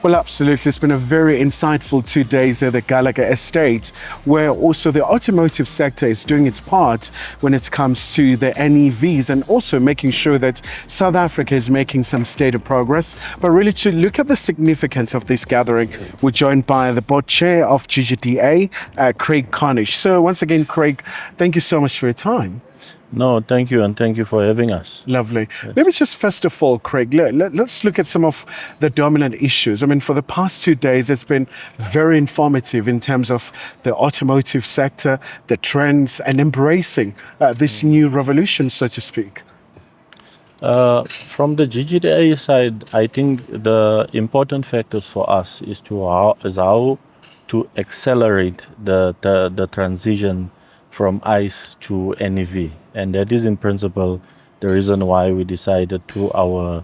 Well, absolutely. It's been a very insightful 2 days at the Khayelihle Estate, where also the automotive sector is doing its part when it comes to the NEVs and also making sure that South Africa is making some state of progress. But really to look at the significance of this gathering, we're joined by the board chair of GGDA, Craig Cornish. So once again, Craig, thank you so much for your time. No, thank you, and thank you for having us. Lovely. Yes. Maybe just first of all, Craig, let's look at some of the dominant issues. I mean, for the past 2 days, it's been very informative in terms of the automotive sector, the trends, and embracing this new revolution, so to speak. From the GGDA side, I think the important factors for us is how to accelerate the transition from ICE to NEV. And that is in principle the reason why we decided through our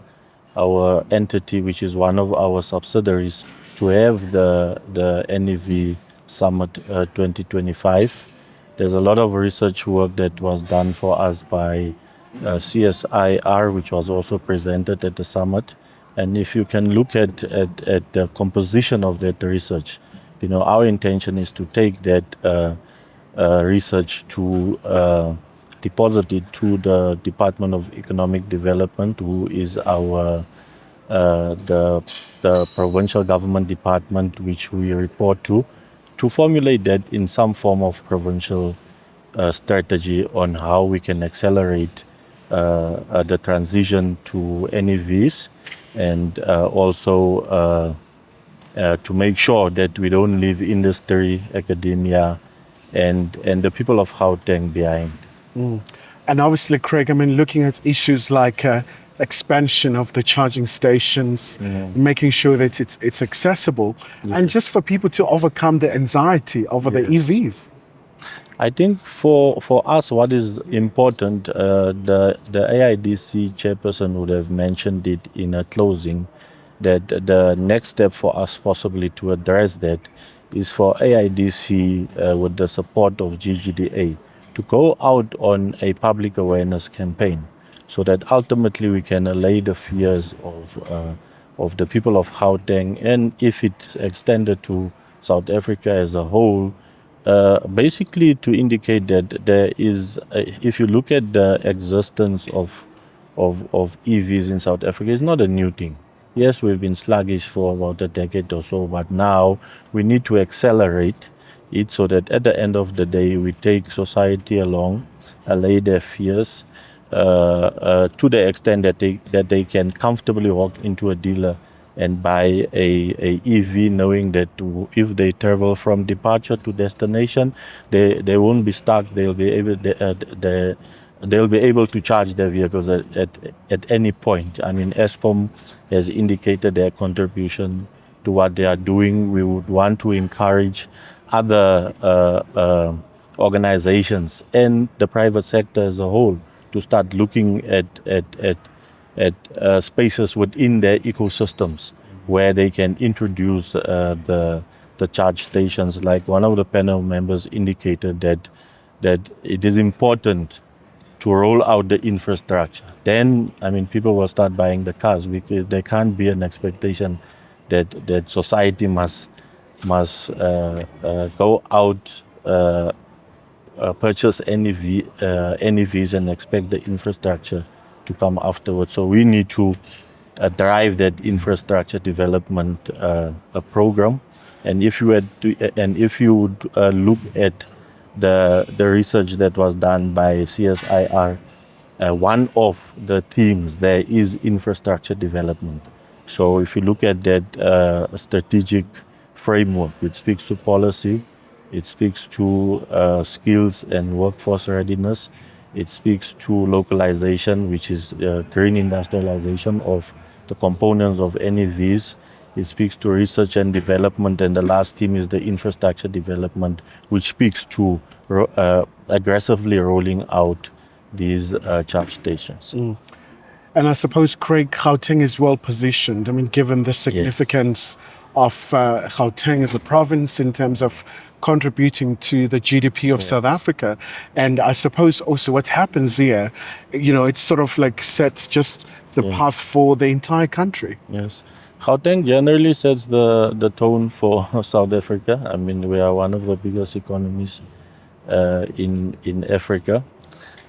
entity, which is one of our subsidiaries, to have the NEV Summit 2025. There's a lot of research work that was done for us by CSIR, which was also presented at the summit. And if you can look at the composition of that research, you know, our intention is to take that research to deposit it to the Department of Economic Development, who is our the provincial government department which we report to formulate that in some form of provincial strategy on how we can accelerate the transition to NEVs, and also to make sure that we don't leave industry, academia, and the people of Gauteng behind. And obviously, Craig, I mean, looking at issues like expansion of the charging stations, making sure that it's accessible, and just for people to overcome the anxiety over the EVs. I think for us, what is important, the AIDC chairperson would have mentioned it in a closing, that the next step for us possibly to address that is for AIDC, with the support of GGDA, to go out on a public awareness campaign, so that ultimately we can allay the fears of the people of Gauteng, and if it's extended to South Africa as a whole, basically to indicate that there is, if you look at the existence of EVs in South Africa, it's not a new thing. Yes, we've been sluggish for about a decade or so, but now we need to accelerate it so that at the end of the day, we take society along, allay their fears, to the extent that they can comfortably walk into a dealer and buy a EV, knowing that if they travel from departure to destination, they won't be stuck. They'll be able to charge their vehicles at any point. I mean, Eskom has indicated their contribution to what they are doing. We would want to encourage other organizations and the private sector as a whole to start looking at spaces within their ecosystems where they can introduce the charge stations. Like one of the panel members indicated that it is important to roll out the infrastructure. Then, I mean, people will start buying the cars, because there can't be an expectation that society must go out, purchase NEVs and expect the infrastructure to come afterwards. So we need to drive that infrastructure development program. And if you would look at the research that was done by CSIR, one of the themes there is infrastructure development. So if you look at that strategic framework, it speaks to policy, it speaks to skills and workforce readiness, it speaks to localization, which is green industrialization of the components of NEVs. It speaks to research and development, and the last theme is the infrastructure development, which speaks to aggressively rolling out these charge stations. And I suppose, Craig, Gauteng is well positioned. I mean, given the significance of Gauteng as a province in terms of contributing to the GDP of South Africa. And I suppose also what happens here, you know, it's sort of like sets just the path for the entire country. Yes. Gauteng generally sets the tone for South Africa. I mean, we are one of the biggest economies in Africa.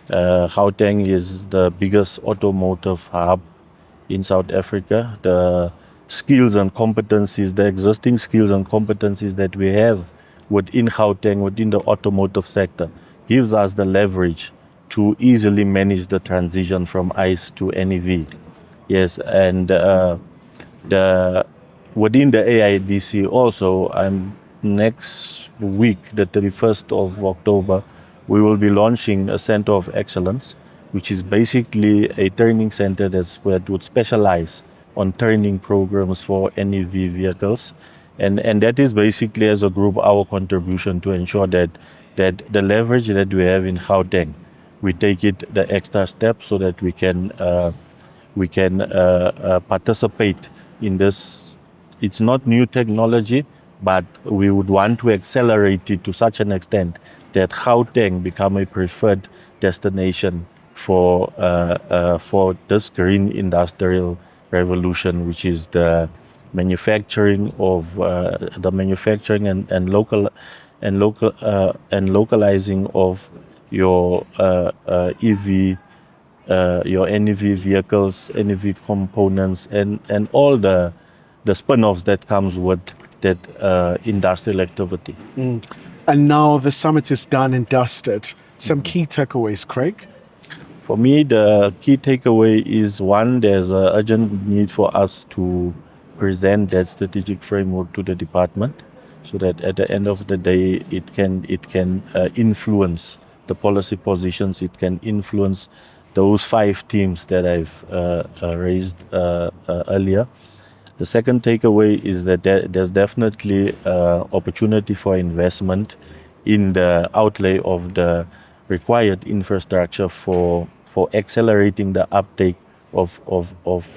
Gauteng is the biggest automotive hub in South Africa. The skills and competencies, the existing skills and competencies that we have within Gauteng, within the automotive sector, gives us the leverage to easily manage the transition from ICE to NEV. Yes, and the within the AIDC also, next week, the 31st of October, we will be launching a center of excellence, which is basically a training center that would specialize on training programs for NEV vehicles. And that is basically, as a group, our contribution to ensure that the leverage that we have in Gauteng, we take it the extra step so that we can participate in this. It's not new technology, but we would want to accelerate it to such an extent that Gauteng become a preferred destination for this green industrial revolution, which is the manufacturing of the manufacturing and localizing of your EV, your NEV vehicles, NEV components, and all the spin-offs that comes with that industrial activity. And now the summit is done and dusted. Some key takeaways, Craig? For me, the key takeaway is one, there's an urgent need for us to present that strategic framework to the department so that at the end of the day, it can influence the policy positions, it can influence those 5 themes that I've raised earlier. The second takeaway is that there's definitely opportunity for investment in the outlay of the required infrastructure for accelerating the uptake of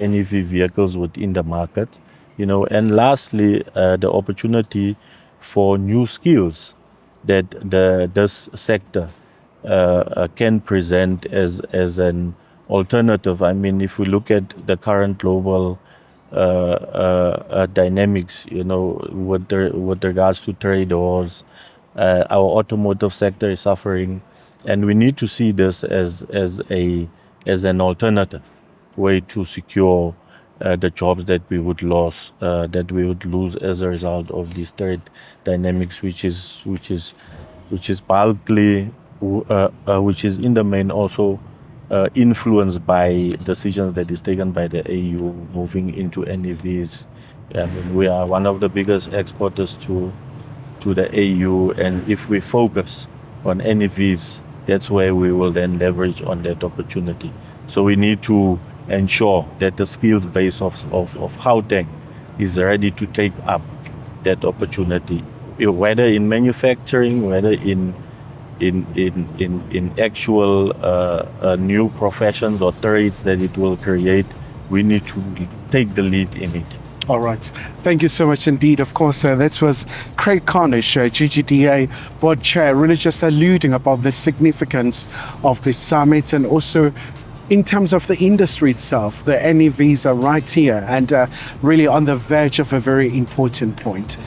NEV vehicles within the market. And lastly, the opportunity for new skills that this sector can present as an alternative. I mean, if we look at the current global dynamics, with regards to trade wars, our automotive sector is suffering, and we need to see this as an alternative way to secure the jobs that we would lose as a result of these trade dynamics, which is bulkily, which is in the main also influenced by decisions that is taken by the AU moving into NEVs. We are one of the biggest exporters to the AU, and if we focus on NEVs, that's where we will then leverage on that opportunity. So we need to ensure that the skills base of Gauteng is ready to take up that opportunity, whether in manufacturing, whether in actual new professions or trades that it will create. We need to take the lead in it. All right. Thank you so much indeed. Of course, that was Craig Cornish, GGDA Board Chair, really just alluding about the significance of the summit, and also in terms of the industry itself. The NEVs are right here and really on the verge of a very important point.